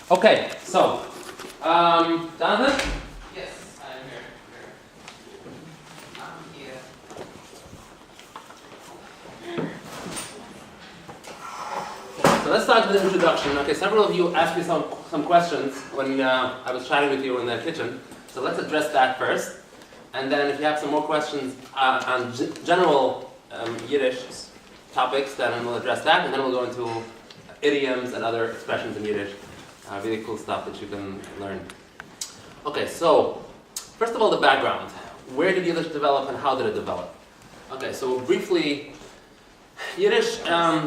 Okay, so, Jonathan? Yes, I'm here. I'm here. So let's start with the introduction. Okay, several of you asked me some questions when I was chatting with you in the kitchen. So let's address that first. And then if you have some more questions on general Yiddish topics, then we'll address that. And then we'll go into idioms and other expressions in Yiddish. Really cool stuff that you can learn. Okay, so first of all, the background. Where did Yiddish develop and how did it develop? Okay, so briefly, Yiddish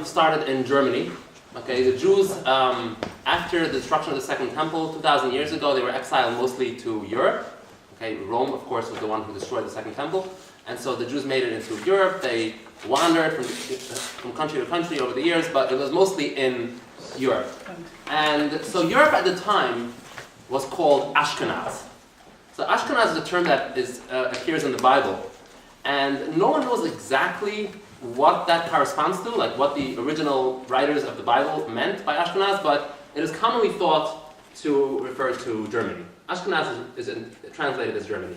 started in Germany. Okay, the Jews, after the destruction of the Second Temple 2,000 years ago, they were exiled mostly to Europe. Okay, Rome, of course, was the one who destroyed the Second Temple. And so the Jews made it into Europe. They wandered from country to country over the years, but it was mostly in Europe. And so Europe at the time was called Ashkenaz. So Ashkenaz is a term that appears in the Bible. And no one knows exactly what that corresponds to, like what the original writers of the Bible meant by Ashkenaz, but it is commonly thought to refer to Germany. Ashkenaz is translated as Germany.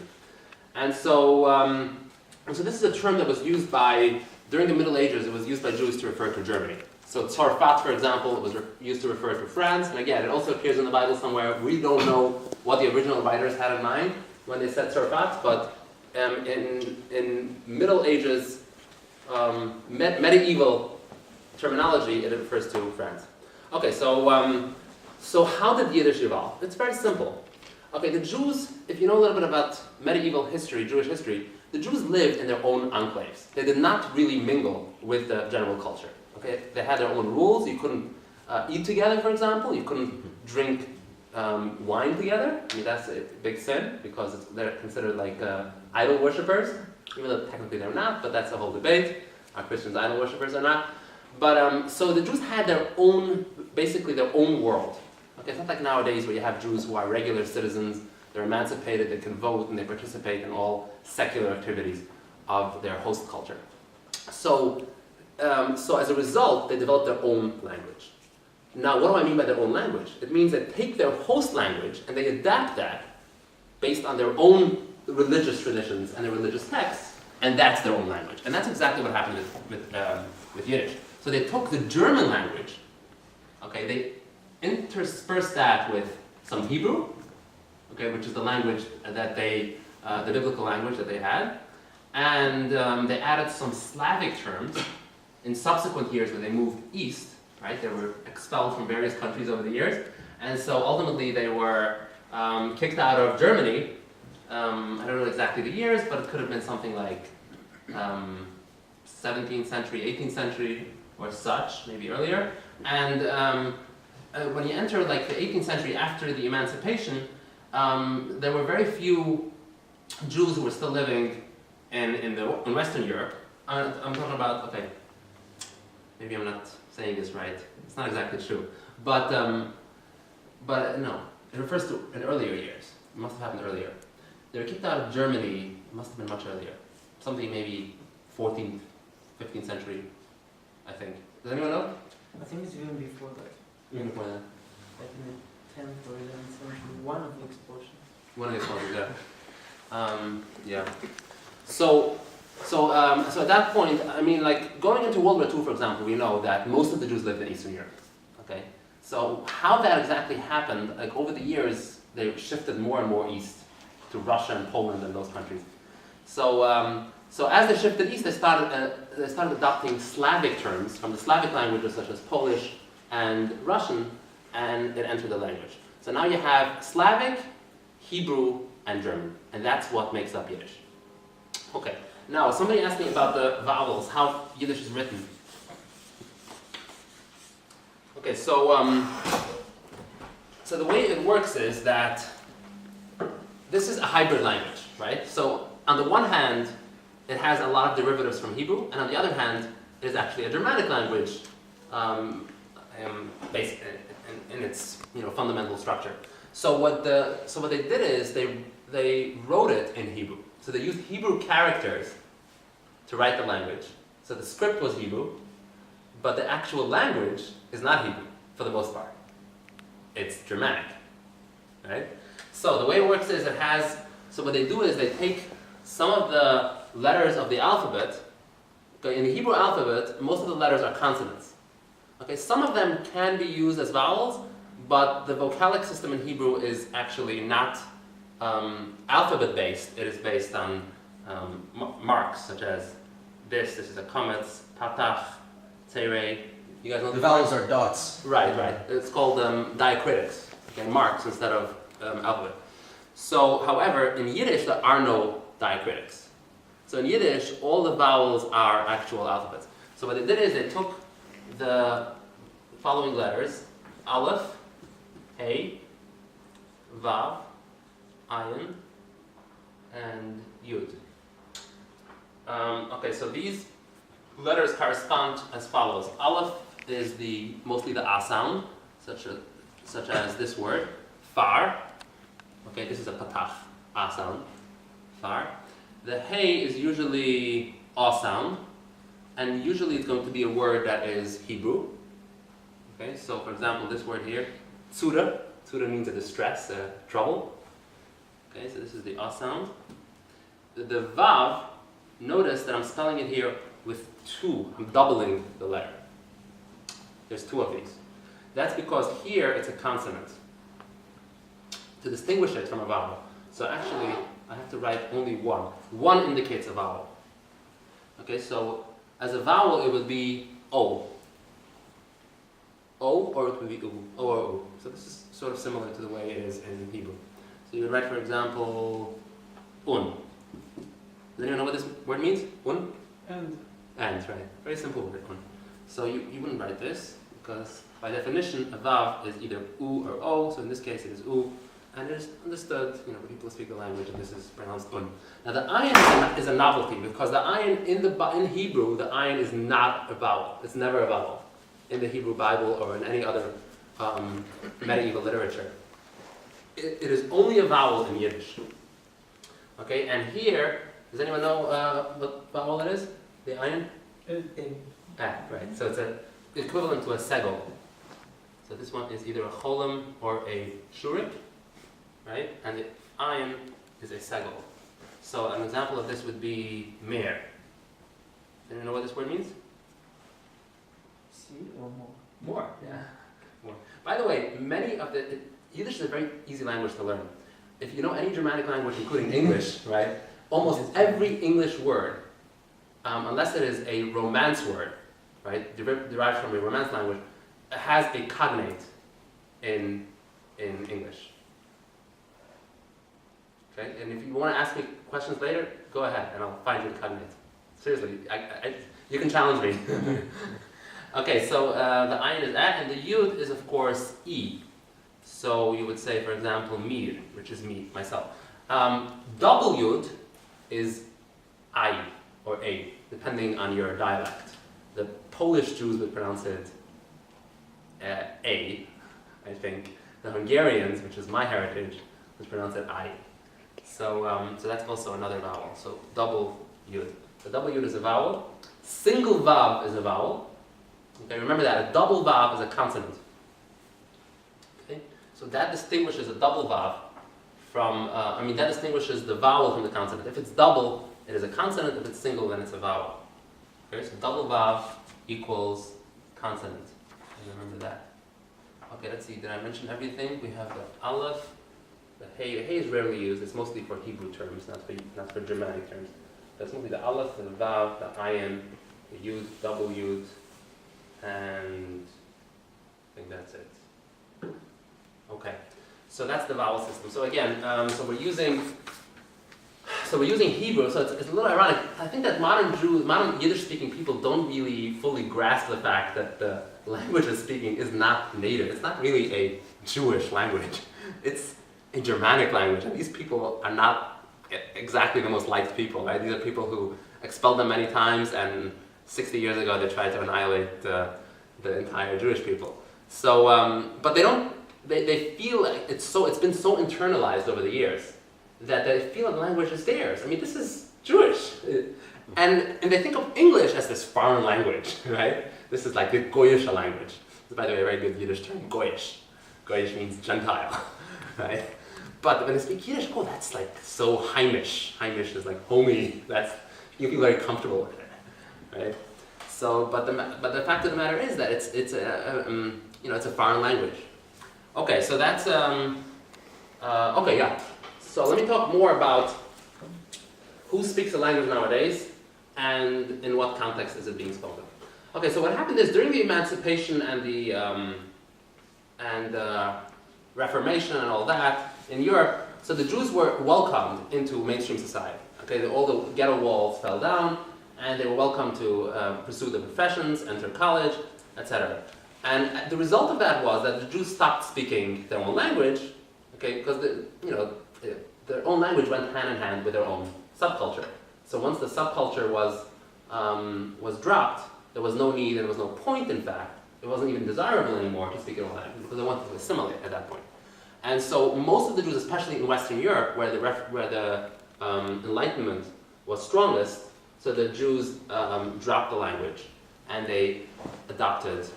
And so this is a term that was used during the Middle Ages, it was used by Jews to refer to Germany. So Tzarfat, for example, was used to refer to France, and again, it also appears in the Bible somewhere. We don't know what the original writers had in mind when they said Tzarfat, but in Middle Ages, medieval terminology, it refers to France. Okay, so how did Yiddish evolve? It's very simple. Okay, the Jews, if you know a little bit about medieval history, Jewish history, the Jews lived in their own enclaves. They did not really mingle with the general culture. Okay, they had their own rules. You couldn't eat together, for example. You couldn't drink wine together. I mean, that's a big sin because they're considered like idol worshippers, even though technically they're not, but that's a whole debate. Are Christians idol worshippers or not? But so the Jews had basically their own world. Okay, it's not like nowadays where you have Jews who are regular citizens, they're emancipated, they can vote, and they participate in all secular activities of their host culture. So as a result, they developed their own language. Now, what do I mean by their own language? It means they take their host language and they adapt that based on their own religious traditions and their religious texts, and that's their own language. And that's exactly what happened with Yiddish. So they took the German language, okay, they interspersed that with some Hebrew, okay, which is the language that the biblical language that they had, and they added some Slavic terms in subsequent years when they moved east, right? They were expelled from various countries over the years, and so ultimately they were kicked out of Germany. I don't know exactly the years, but it could have been something like 17th century, 18th century, or such, maybe earlier. And when you enter like the 18th century after the emancipation, there were very few Jews who were still living in Western Europe. I'm talking about, okay, maybe I'm not saying this right. It's not exactly true, but no, it refers to in earlier years. It must have happened earlier. They were kicked out of Germany. It must have been much earlier, something maybe 14th, 15th century, I think. Does anyone know? I think it's even before that. Even before that. Like in the 10th or 11th century, one of the explosions. One of the explosions, yeah. Yeah. So at that point, I mean, like going into World War II, for example, we know that most of the Jews lived in Eastern Europe. Okay, so how that exactly happened, like over the years, they shifted more and more east to Russia and Poland and those countries. So as they shifted east, they started adopting Slavic terms from the Slavic languages such as Polish and Russian, and it entered the language. So now you have Slavic, Hebrew, and German, and that's what makes up Yiddish. Okay. Now, somebody asked me about the vowels, how Yiddish is written. Okay, so the way it works is that this is a hybrid language, right? So on the one hand, it has a lot of derivatives from Hebrew, and on the other hand, it is actually a Germanic language, based in its fundamental structure. So what they did is they wrote it in Hebrew. So they used Hebrew characters to write the language. So the script was Hebrew, but the actual language is not Hebrew, for the most part. it's Germanic, right? So the way it works is so what they do is they take some of the letters of the alphabet. Okay, in the Hebrew alphabet, most of the letters are consonants. Okay, some of them can be used as vowels, but the vocalic system in Hebrew is actually not alphabet-based. It is based on marks, such as this is a kametz, patach, tzerei. You guys know The vowels are dots. Right. It's called diacritics, okay, marks instead of alphabet. So, however, in Yiddish there are no diacritics. So in Yiddish, all the vowels are actual alphabets. So what they did is they took the following letters: Aleph, Hey, Vav, Ayin, and Yud. Okay, so these letters correspond as follows. Aleph is mostly the A sound, such as this word, far. Okay, this is a patach, A sound, far. The Hey is usually A sound, and usually it's going to be a word that is Hebrew. Okay, so for example, this word here, tzura. Tzura means a distress, trouble. Okay, so this is the A sound. The Vav, notice that I'm spelling it here with two. I'm doubling the letter. There's two of these. That's because here it's a consonant to distinguish it from a vowel. So actually, I have to write only one. One indicates a vowel. Okay, so as a vowel, it would be O. O, or it would be U. O or U. So this is sort of similar to the way it is in Hebrew. So you would write, for example, Un. Does anyone know what this word means? Un? And And, right. Very simple word, Un. So you wouldn't write this, because by definition, a vav is either U or O. So in this case, it is U. And it is understood, when people speak the language, and this is pronounced Un. Now the ayin is a novelty, because the ayin in Hebrew, the ayin is not a vowel. It's never a vowel in the Hebrew Bible or in any other medieval literature. It is only a vowel in Yiddish. Okay, and here, does anyone know what vowel it is? The ayin? Right. So it's equivalent to a segol. So this one is either a cholim or a shurik. Right? And the ayin is a segol. So an example of this would be mer. Do you know what this word means? see or more? More. Yeah. More. By the way, Yiddish is a very easy language to learn. If you know any Germanic language, including English, right? Almost every English word, unless it is a Romance word, right, derived from a Romance language, has a cognate in English. Okay, and if you want to ask me questions later, go ahead, and I'll find you the cognate. Seriously, you can challenge me. Okay, so the ayin is and the yud is of course e. So you would say, for example, mir, which is me, myself. Double yud is I or a, depending on your dialect. The Polish Jews would pronounce it a, I think. The Hungarians, which is my heritage, would pronounce it I. So that's also another vowel. So double yud. The double yud is a vowel. Single vav is a vowel. Okay, remember that. A double vav is a consonant. Okay, so that distinguishes a double vav from. That distinguishes the vowel from the consonant. If it's double, it is a consonant. If it's single, then it's a vowel. Okay, so double vav equals consonant. Remember that. Okay, let's see. Did I mention everything? We have the aleph. The hey is rarely used. It's mostly for Hebrew terms, not for Germanic terms. That's mostly the aleph, the vav, the ayin, the yud, double yud, and I think that's it. Okay, so that's the vowel system. So again, so we're using Hebrew. So it's a little ironic. I think that modern Yiddish-speaking people don't really fully grasp the fact that the language we're speaking is not native. It's not really a Jewish language. It's a Germanic language, and these people are not exactly the most liked people, right? These are people who expelled them many times, and 60 years ago they tried to annihilate the entire Jewish people. So, but they feel like it's been so internalized over the years that they feel the language is theirs. I mean, this is Jewish. And they think of English as this foreign language, right? This is like the Goyish language. This is, by the way, a very good Yiddish term, Goyish. Goyish means Gentile, right? But when they speak Yiddish, oh, that's like so Heimish. Heimish is like homey. You feel very comfortable with it, right? So, but the fact of the matter is that it's a foreign language. Okay, so that's okay, yeah. So let me talk more about who speaks the language nowadays and in what context is it being spoken. Okay, so what happened is during the Emancipation and the Reformation and all that in Europe, so the Jews were welcomed into mainstream society. Okay, all the ghetto walls fell down, and they were welcome to pursue their professions, enter college, etc. And the result of that was that the Jews stopped speaking their own language, okay, because their own language went hand in hand with their own subculture. So once the subculture was dropped, there was no need, there was no point, in fact. It wasn't even desirable anymore to speak their own language because they wanted to assimilate at that point. And so most of the Jews, especially in Western Europe, where the Enlightenment was strongest, so the Jews dropped the language and they adopted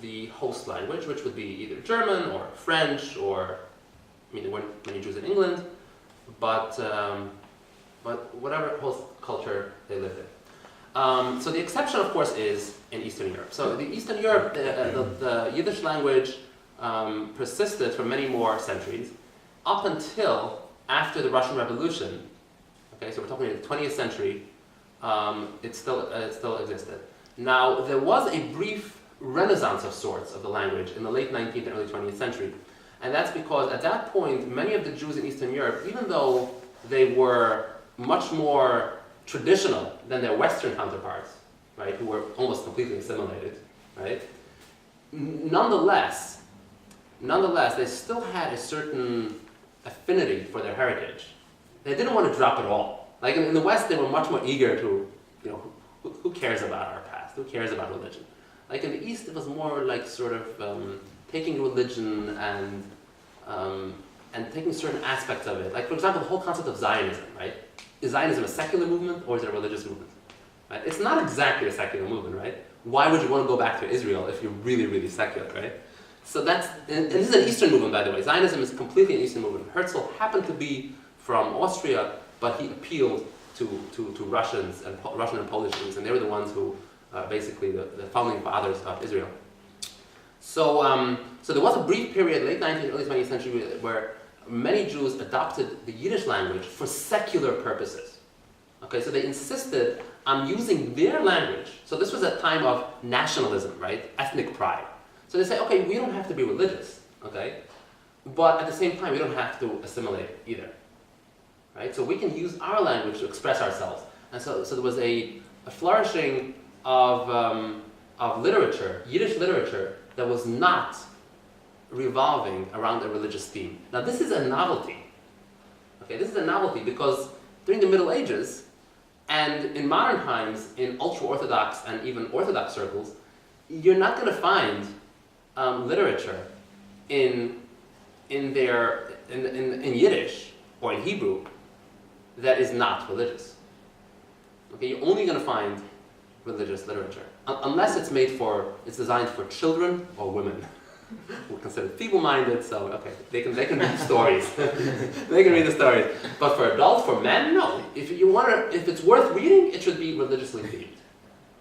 the host language, which would be either German or French, or there weren't many Jews in England, but whatever host culture they lived in. So the exception, of course, is in Eastern Europe. So in Eastern Europe, the Yiddish language persisted for many more centuries, up until after the Russian Revolution. Okay, so we're talking in the 20th century. It still existed. Now, there was a brief renaissance of sorts of the language in the late 19th and early 20th century. And that's because at that point, many of the Jews in Eastern Europe, even though they were much more traditional than their Western counterparts, right, who were almost completely assimilated, right, nonetheless, they still had a certain affinity for their heritage. They didn't want to drop it all. Like in the West, they were much more eager to, who cares about our past? Who cares about religion? Like in the East, it was more like sort of taking religion and taking certain aspects of it. Like, for example, the whole concept of Zionism, right? Is Zionism a secular movement or is it a religious movement? Right? It's not exactly a secular movement, right? Why would you want to go back to Israel if you're really, really secular, right? So and this is an Eastern movement, by the way. Zionism is completely an Eastern movement. Herzl happened to be from Austria, but he appealed to Russians and Russian and Polish Jews, and they were the ones who basically the founding fathers of Israel. So there was a brief period, late 19th, early 20th century, where many Jews adopted the Yiddish language for secular purposes. Okay, so they insisted on using their language. So this was a time of nationalism, right? Ethnic pride. So they say, okay, we don't have to be religious, okay? But at the same time, we don't have to assimilate either, right? So we can use our language to express ourselves. And so there was a flourishing of literature, Yiddish literature, that was not revolving around a religious theme. Now this is a novelty. Okay, this is a novelty because during the Middle Ages and in modern times, in ultra-Orthodox and even Orthodox circles, you're not going to find literature in Yiddish or in Hebrew that is not religious. Okay, you're only going to find religious literature unless it's designed for children or women. We're considered feeble-minded, so okay, they can read stories. They can read the stories. But for adults, for men, no. If it's worth reading, it should be religiously themed.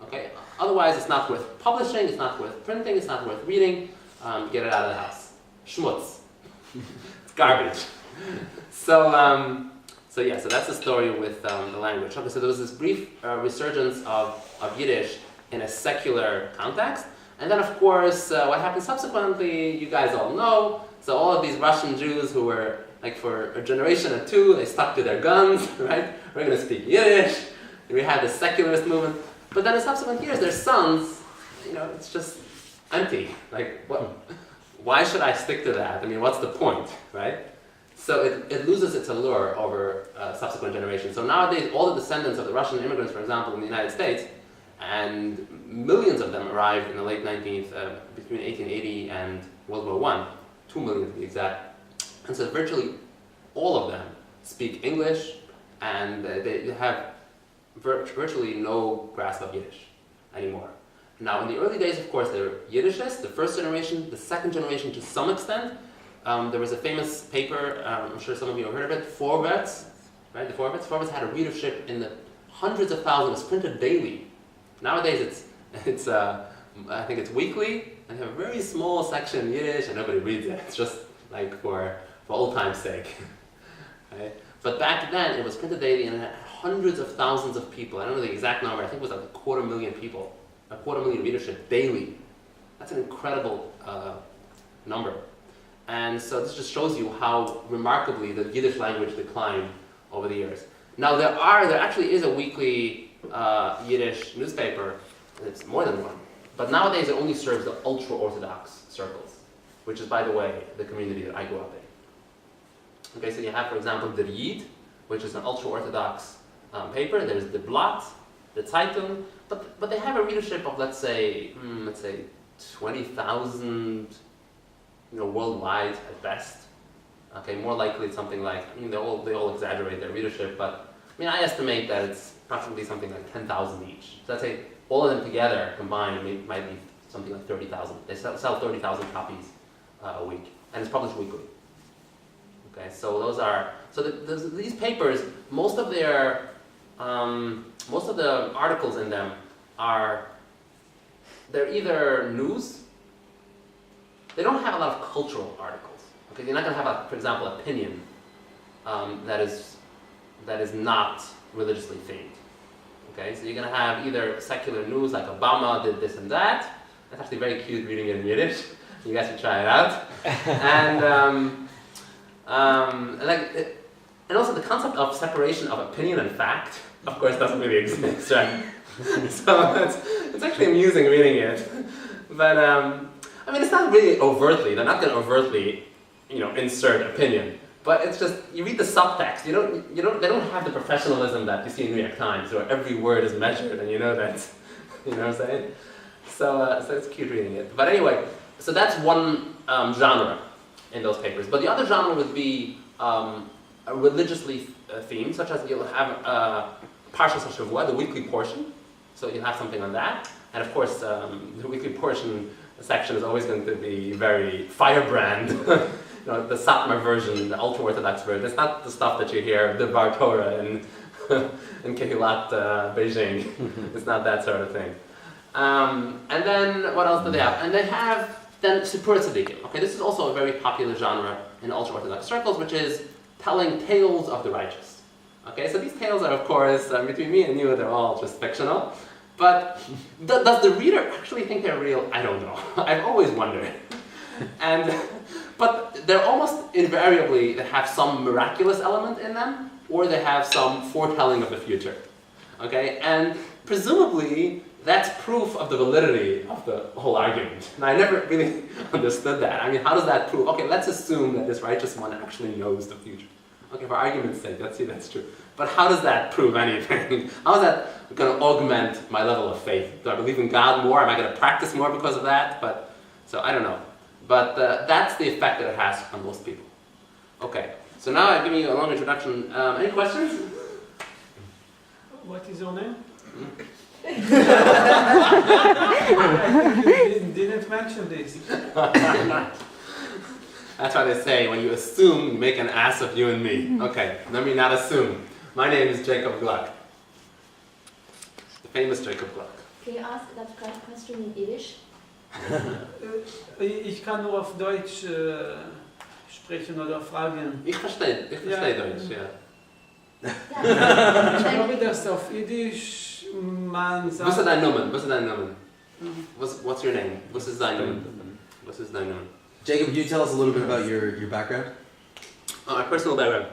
Okay. Otherwise, it's not worth publishing. It's not worth printing. It's not worth reading. Get it out of the house. Schmutz. It's garbage. So that's the story with the language. Okay. So there was this brief resurgence of Yiddish in a secular context. And then, of course, what happened subsequently, you guys all know. So all of these Russian Jews who were, like for a generation or two, they stuck to their guns, right? We're going to speak Yiddish. We had the secularist movement. But then in subsequent years, their sons, it's just empty. Like, what? Why should I stick to that? I mean, what's the point, right? So it loses its allure over subsequent generations. So nowadays, all the descendants of the Russian immigrants, for example, in the United States, and millions of them arrived in the late 19th, between 1880 and World War I, 2 million to be exact. And so virtually all of them speak English, and they have virtually no grasp of Yiddish anymore. Now, in the early days, of course, there were Yiddishists, the first generation, the second generation to some extent. There was a famous paper, I'm sure some of you have heard of it, Vorwärts, right? The Vorwärts. Vorwärts had a readership in the hundreds of thousands. It was printed daily. Nowadays, it's I think it's weekly, and they have a very small section in Yiddish, and nobody reads it. It's just like for old time's sake. Right? But back then, it was printed daily, and it had hundreds of thousands of people. I don't know the exact number. I think it was like 250,000 people, 250,000 readership daily. That's an incredible number. And so this just shows you how remarkably the Yiddish language declined over the years. Now there actually is a weekly Yiddish newspaper. It's more than one. But nowadays it only serves the ultra-Orthodox circles, which is, by the way, the community that I grew up in. Okay, so you have, for example, the Yid, which is an ultra-Orthodox paper. There's the Blatt, the Zeitung, but they have a readership of, let's say 20,000, worldwide at best. Okay, more likely it's something like, they all exaggerate their readership, but I estimate that it's approximately something like 10,000 each. So let's say all of them together combined might be something like 30,000. They sell 30,000 copies a week, and it's published weekly. Okay, so these papers, most of the articles in them they're either news. They don't have a lot of cultural articles. Okay, you're not going to have, for example, opinion that is not religiously themed. Okay, so you're going to have either secular news like Obama did this and that. That's actually very cute reading it in Yiddish. You guys should try it out. And also the concept of separation of opinion and fact, of course, doesn't really exist, right? So it's actually amusing reading it. But it's not really overtly. They're not going to overtly, insert opinion. But it's just, you read the subtext. They don't have the professionalism that you see in New York Times, where every word is measured, and that, what I'm saying? So it's cute reading it. But anyway, so that's one genre in those papers. But the other genre would be religiously themed, such as you'll have Parshas HaShavua, the weekly portion. So you'll have something on that. And of course, the weekly portion section is always going to be very firebrand. The Satmar version, the ultra-Orthodox version. It's not the stuff that you hear, the Bar Torah in Kehilat Beijing. It's not that sort of thing. And then, what else do they have? And they have then Sipur Tzadikim. Okay, this is also a very popular genre in ultra-Orthodox circles, which is telling tales of the righteous. Okay, so these tales are, of course, between me and you, they're all just fictional. But does the reader actually think they're real? I don't know. I've always wondered. But they're almost invariably, they have some miraculous element in them, or they have some foretelling of the future. Okay, and presumably that's proof of the validity of the whole argument. And I never really understood that. How does that prove? Okay, let's assume that this righteous one actually knows the future. Okay, for argument's sake, let's see that's true. But how does that prove anything? How is that going to augment my level of faith? Do I believe in God more? Am I going to practice more because of that? So I don't know. But that's the effect that it has on most people. Okay, so now I've given you a long introduction. Any questions? What is your name? Mm-hmm. I think you didn't mention this. That's why they say, when you assume, you make an ass of you and me. Okay, let me not assume. My name is Jacob Gluck. The famous Jacob Gluck. Can you ask that question in Yiddish? Ich kann nur auf Deutsch sprechen oder fragen. Ich verstehe Deutsch, ja. Ich glaube, dass auf Yiddish man sagt... Was ist dein Name? What's your name? Was ist dein Name? Jacob, can you tell us a little bit about your background? My personal background.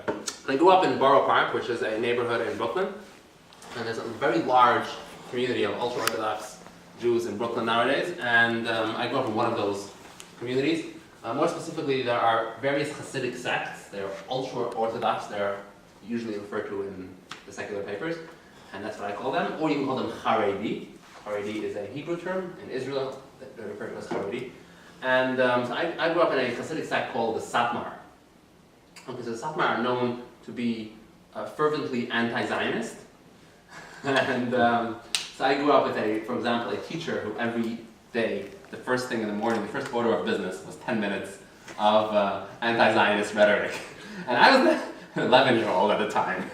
I grew up in Borough Park, which is a neighborhood in Brooklyn. And there's a very large community of ultra-Orthodox Jews in Brooklyn nowadays. And I grew up in one of those communities. More specifically, there are various Hasidic sects. They're ultra-Orthodox. They're usually referred to in the secular papers. And that's what I call them. Or you can call them Haredi. Haredi is a Hebrew term. In Israel, they're referred to as Haredi. And so I grew up in a Hasidic sect called the Satmar. Okay, so the Satmar are known to be fervently anti-Zionist. And So I grew up with for example, a teacher who every day, the first thing in the morning, the first order of business was 10 minutes of anti-Zionist rhetoric. And I was an 11-year-old at the time.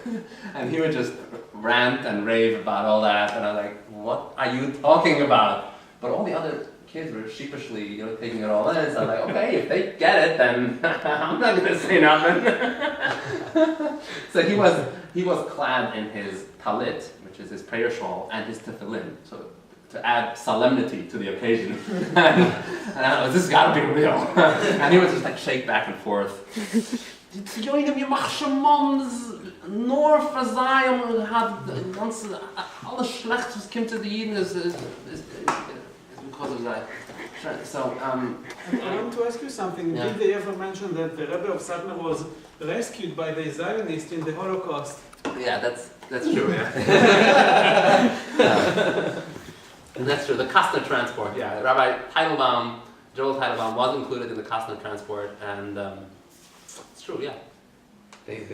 And he would just rant and rave about all that. And I was like, what are you talking about? But all the other kids were sheepishly, taking it all in. So I was like, okay, if they get it, then I'm not going to say nothing. So he was clad in his talit, which is his prayer shawl, and his tefillin, so to add solemnity to the occasion. And I was, this has got to be real. And he would just like shake back and forth. Nur Verzeihung hat alles Schlecht, was kommt zu den Jiden, is because of that. So, I want to ask you something. Yeah. Did they ever mention that the Rebbe of Satmar was rescued by the Zionists in the Holocaust? yeah, that's true. Yeah. That's true. The Kastner transport. Yeah, Rabbi Teitelbaum, Joel Teitelbaum, was included in the Kastner transport, and it's true. Yeah. They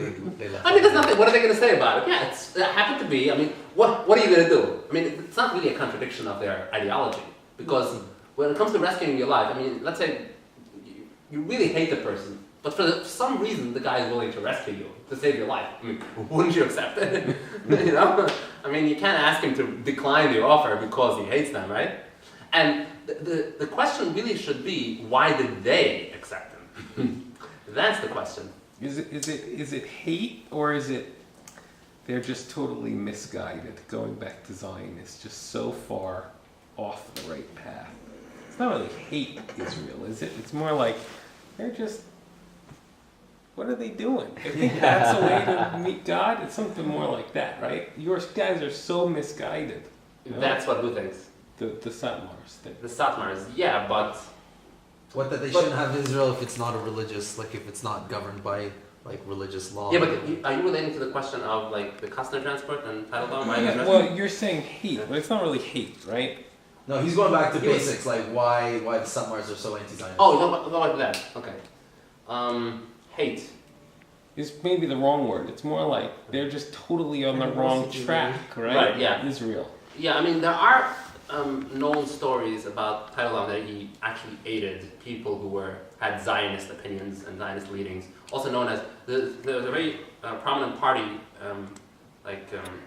left. I mean, there's nothing. What are they going to say about it? Yeah, it happened to be. I mean, what are you going to do? I mean, it's not really a contradiction of their ideology, because when it comes to rescuing your life, I mean, let's say you really hate the person, but for some reason the guy is willing to rescue you to save your life. I mean, wouldn't you accept it? I mean, you can't ask him to decline the offer because he hates them, right? And the question really should be, why did they accept him? That's the question. Is it hate, or is it they're just totally misguided, going back to Zionists, just so far off the right path? It's not really hate Israel, is it? It's more like they're just, what are they doing? They think that's a way to meet God? It's something more like that, right? Your guys are so misguided. That's what who thinks. The Satmars think. The Satmars, yeah, but What, that they shouldn't have Israel if it's not a religious, like if it's not governed by like religious law. yeah, but are you relating to the question of like the Kastner transport and Teitelbaum? Why Yeah, is well, you're saying hate, but it's not really hate, right? No, he's going back to He was- basics, like why the Satmars are so anti-Zionist. Oh, go like that. Okay. Hate. Is maybe the wrong word. It's more like they're just totally on the wrong track, right? Right, yeah. Israel. Yeah, I mean there are known stories about Teitelbaum that he actually aided people who had Zionist opinions and Zionist leadings. Also known as there was a very prominent party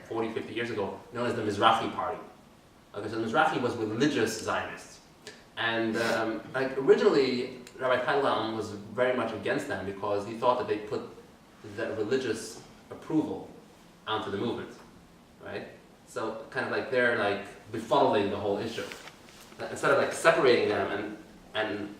40, 50 years ago known as the Mizrahi Party. Okay, so the Mizrahi was religious Zionists, and originally Rabbi Teitelbaum was very much against them because he thought that they put the religious approval onto the movement, right? So kind of like they're like befuddling the whole issue. Instead of like separating them and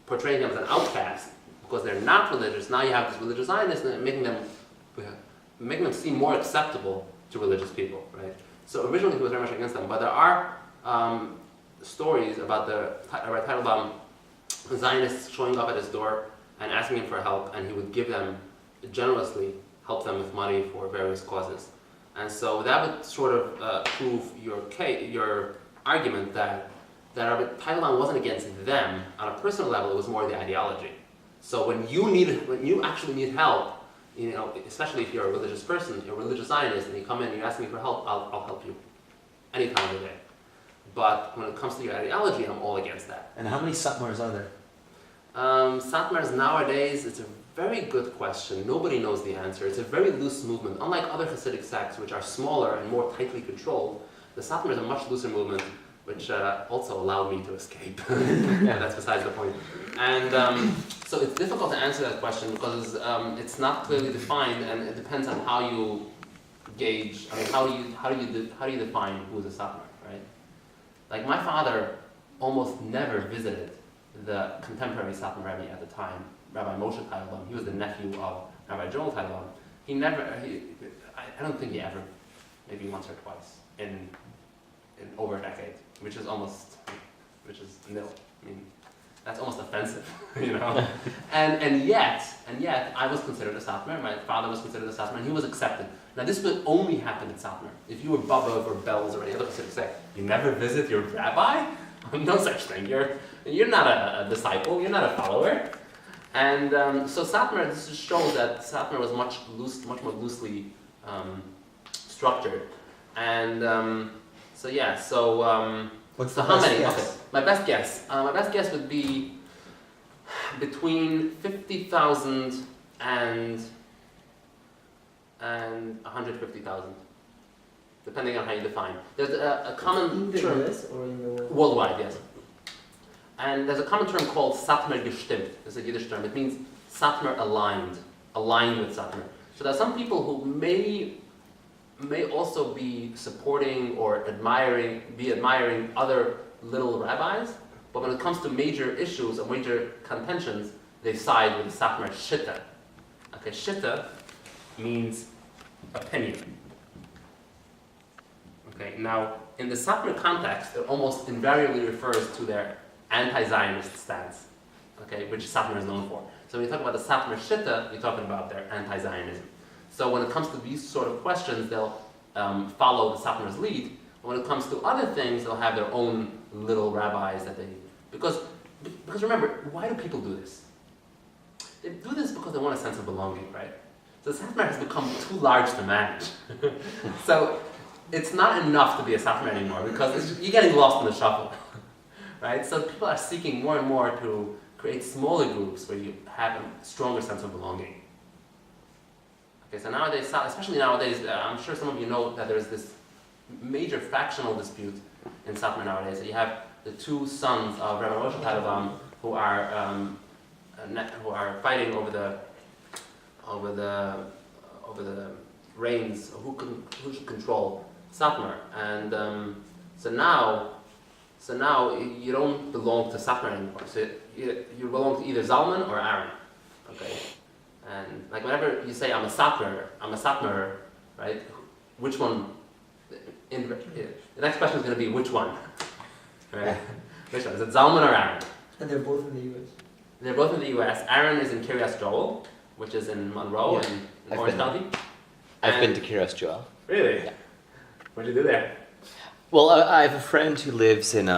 portraying them as an outcast because they're not religious, now you have this religious Zionist and making them seem more acceptable to religious people, right? So originally he was very much against them, but there are stories about the Rabbi Teitelbaum Zionists showing up at his door and asking him for help, and he would give them generously, help them with money for various causes. And so that would sort of prove your argument that Rabbi Teitelbaum wasn't against them on a personal level; it was more the ideology. So when you actually need help, especially if you're a religious person, you're a religious Zionist, and you come in and you ask me for help, I'll help you any time of the day. But when it comes to your ideology, I'm all against that. And how many Satmars are there? Satmars nowadays, it's a very good question. Nobody knows the answer. It's a very loose movement. Unlike other Hasidic sects, which are smaller and more tightly controlled, the Satmar is a much looser movement, which also allowed me to escape. Yeah, that's besides the point. And so it's difficult to answer that question because it's not clearly defined, and it depends on how you gauge. I mean, how do you define who's a Satmar, right? Like my father almost never visited the contemporary Satmar Rebbe at the time, Rabbi Moshe Teitelbaum. He was the nephew of Rabbi Joel Teitelbaum. I don't think he ever, maybe once or twice in over a decade, which is nil. I mean, that's almost offensive, And yet, I was considered a Satmar. My father was considered a Satmar, and he was accepted. Now, this would only happen at Satmar. If you were Baba or Bells or any other Hasidic sect, you never visit your rabbi. No such thing. You're not a disciple. You're not a follower. And so Satmar, this just shows that Satmar was much more loosely structured. And So yeah, so What's so the how best many? guess? Okay, my best guess. My best guess would be between 50,000 and 150,000, depending on how you define. There's a common In the term US or in the world? worldwide, yes. And there's a common term called Satmar gestimmt. It's a Yiddish term. It means Satmar aligned with Satmar. So there are some people who may also be supporting or admiring other little rabbis, but when it comes to major issues or major contentions, they side with the Satmar Shitta. Okay, Shitta means opinion. Okay, now in the Satmar context, it almost invariably refers to their anti-Zionist stance, okay, which Satmar is known for. So when you talk about the Satmar Shitta, you're talking about their anti-Zionism. So when it comes to these sort of questions, they'll follow the Satmar's lead. When it comes to other things, they'll have their own little rabbis that they... Because remember, why do people do this? They do this because they want a sense of belonging, right? So the Satmar has become too large to manage. So it's not enough to be a Satmar anymore because you're getting lost in the shuffle, right? So people are seeking more and more to create smaller groups where you have a stronger sense of belonging. Okay, so nowadays, especially nowadays, I'm sure some of you know that there's this major factional dispute in Satmar nowadays. So you have the two sons of Rabbi Moshe Tadavam who are fighting over the reins of who should control Satmar, and so now you don't belong to Satmar anymore. So you belong to either Zalman or Aaron. Okay. And like whenever you say I'm a Satmar, right? Which one? The next question is going to be which one, right? Which one? Is it Zalman or Aaron? And they're both in the US. They're both in the U.S. Aaron is in Kiryas Joel, which is in Monroe Yeah. in Orange County. I've been to Kiryas Joel. Really? Yeah. What did you do there? Well, I have a friend who lives in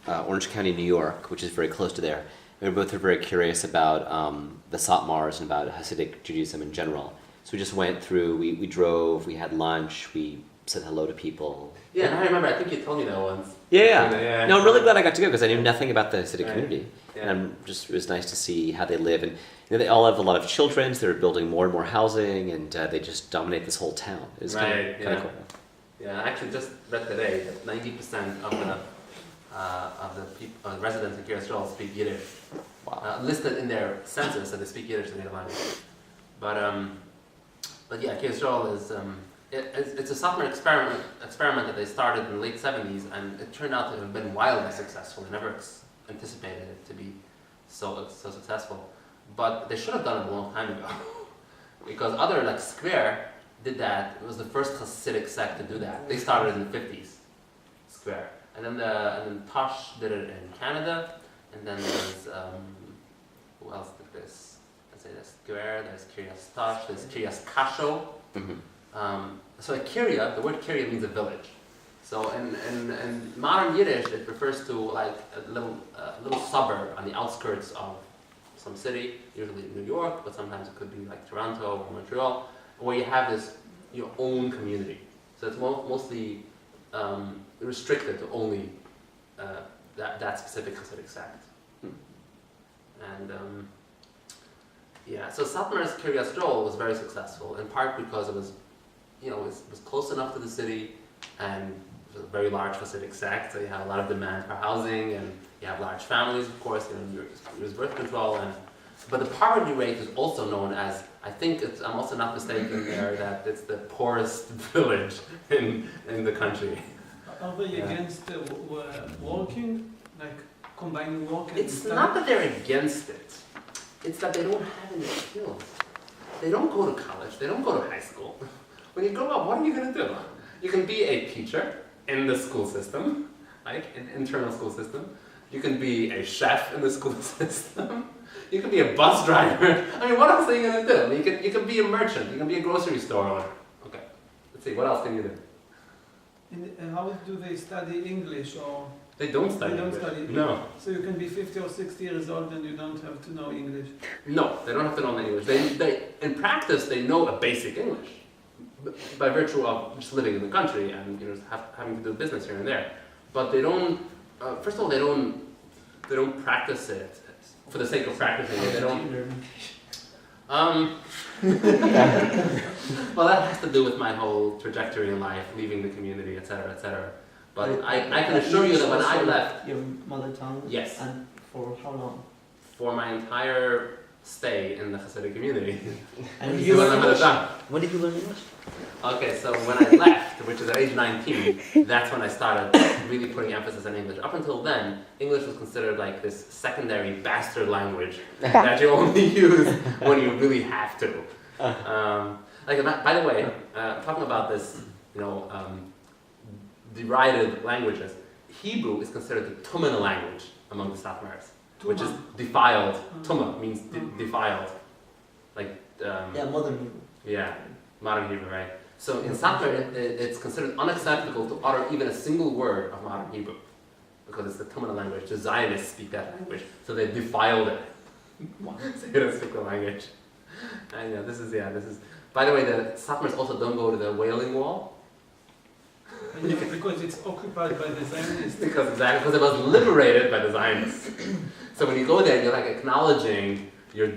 Orange County, New York, which is very close to there. We both are very curious about the Satmars and about Hasidic Judaism in general. So we just went through, we drove, we had lunch, we said hello to people. Yeah, and I remember, I think you told me that once. Yeah. No, I'm really glad I got to go because I knew nothing about the Hasidic Right. community. Yeah. And it was nice to see how they live. And they all have a lot of children, so they're building more and more housing, and they just dominate this whole town. It was kind Right, of cool. Yeah, I actually just read today that 90% of the residents in Kiryas Joel speak Yiddish. Wow. Listed in their census that they speak Yiddish in their language. But yeah, Kiryas Joel is it's a Satmar experiment that they started in the late 70s, and it turned out to have been wildly successful. They never anticipated it to be so successful, but they should have done it a long time ago, because other like Square did that. It was the first Hasidic sect to do that. They started in the 50s, Square, and then Tosh did it in Canada, and then there's who else did this? Let's say there's Square, there's Kiryas Tosh, there's Kiryas Kasho. Mm-hmm. So a Kirya, the word Kirya means a village. So in modern Yiddish, it refers to like a little suburb on the outskirts of some city, usually New York, but sometimes it could be like Toronto or Montreal, where you have your own community. So it's mostly restricted to only that specific Hasidic sect. And so Satmar's Kiryas Joel was very successful, in part because it was close enough to the city, and it was a very large Hasidic sect, so you have a lot of demand for housing, and you have large families, of course, there's birth control, but the poverty rate is also known as, I'm also not mistaken there, that it's the poorest village in the country. Are they against working, like combining work and It's study? not that they're against it, it's that they don't have any skills. They don't go to college, they don't go to high school. When you grow up, what are you going to do? You can be a teacher in the school system, like an internal school system. You can be a chef in the school system. You can be a bus driver. I mean, what else are you going to do? I mean, you can be a merchant. You can be a grocery store owner. Okay, let's see, what else can you do? How do they study English, or They don't study they don't English. study? No. So you can be 50 or 60 years old and you don't have to know English. No, they don't have to know English. They in practice, they know a basic English. by virtue of just living in the country and having to do business here and there. But they don't. First of all, they don't practice it for the sake of practicing it. They don't. Well, that has to do with my whole trajectory in life, leaving the community, etc., etc. But I can assure you that when I left, Your mother tongue? yes, And for how long? for my entire stay in the Hasidic community. And you So learn I'm English? done. When did you learn English? Okay, so when I left, which is at age 19, that's when I started really putting emphasis on English. Up until then, English was considered like this secondary bastard language that you only use when you really have to. By the way, talking about this, derided languages, Hebrew is considered the Tumana language among the Satmars, which is defiled. Tuma means defiled. Yeah, modern Hebrew. Yeah, modern Hebrew, right? So in Satmar, it's considered unacceptable to utter even a single word of modern Hebrew because it's the Tumana language. The Zionists speak that language, so they defiled it. So they don't speak the language. I know, this is. By the way, the Satmars also don't go to the Wailing Wall Because it's occupied by the Zionists. because it was liberated by the Zionists. So when you go there, you're like acknowledging your